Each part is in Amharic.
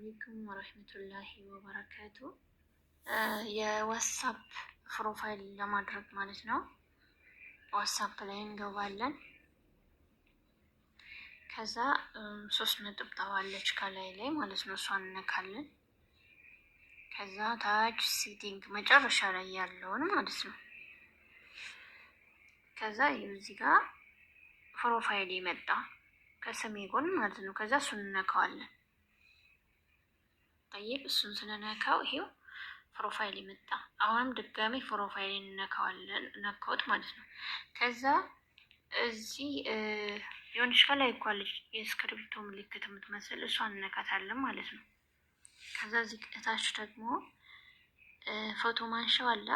አለይኩም ወረህመቱላሂ ወበረካቱ። የዋትሳፕ ፕሮፋይል ለማድረግ ማለት ነው። ዋትሳፕ ላይ እንገባለን። ከዛ 3 ነጥብ አለች ከላይ ላይ ማለት ነው። እሷን እነካለን። ከዛ ታች ሴቲንግ መጨረሻ ላይ ያለውን ማለት ነው። ከዛ እዚህ ጋር ፕሮፋይል ይመጣ ከስሜ ጎን ማለት ነው። ከዛ እሱን እነካዋለን። ጠይቅ እሱን ስንነካው ይሄው ፕሮፋይል ይመጣ። አሁንም ድጋሚ ፕሮፋይል እንነካዋለን። ነካውት ማለት ነው። ከዛ እዚህ የሆነች ከላይ እኮ አለች የእስክሪብቶ ምልክት የምትመስል እሷን እነካታለን ማለት ነው። ከዛ እዚህ ከታች ደግሞ ፎቶ ማንሻው አለ።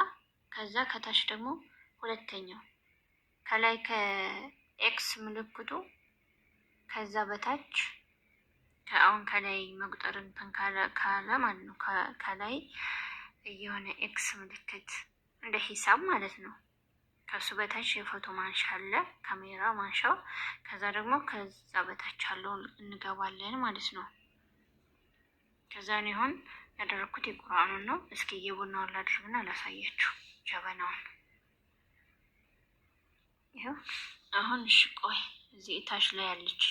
ከዛ ከታች ደግሞ ሁለተኛው ከላይ ከኤክስ ምልክቱ ከዛ በታች አሁን ከላይ መቁጠር እንትን ካለ ማለት ነው። ከላይ የሆነ ኤክስ ምልክት እንደ ሂሳብ ማለት ነው። ከሱ በታች የፎቶ ማንሻ አለ፣ ካሜራ ማንሻው። ከዛ ደግሞ ከዛ በታች አለው እንገባለን ማለት ነው። ከዛ እኔ አሁን ያደረኩት የቁርአኑን ነው። እስኪ የቡናውን ላድርግና ላሳያችሁ ጀበናውን። ይኸው አሁን እሺ፣ ቆይ እዚህ ታች ላይ ያለች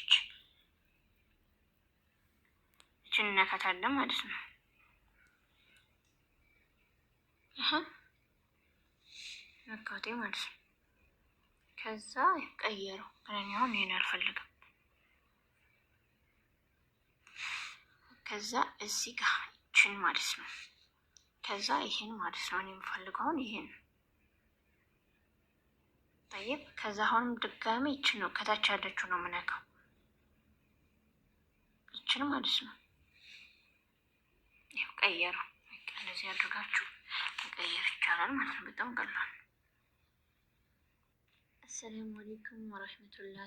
እችን እነካታለን ማለት ነው። ነካቴ ማለት ነው። ከዛ ቀየረው። ግን አሁን ይሄን አልፈልግም። ከዛ እዚህ ጋር እችን ማለት ነው። ከዛ ይሄን ማለት ነው። እኔ የምፈልገው አሁን ይሄን ጠይብ። ከዛ አሁንም ድጋሚ ይችን ነው ከታች ያለችው ነው የምነካው። ይችን ማለት ነው። ይሄው ቀየረው። እንደዚህ አድርጋችሁ መቀየር ይቻላል ማለት ነው። በጣም ቀላል። አሰላሙ አለይኩም ወራህመቱላህ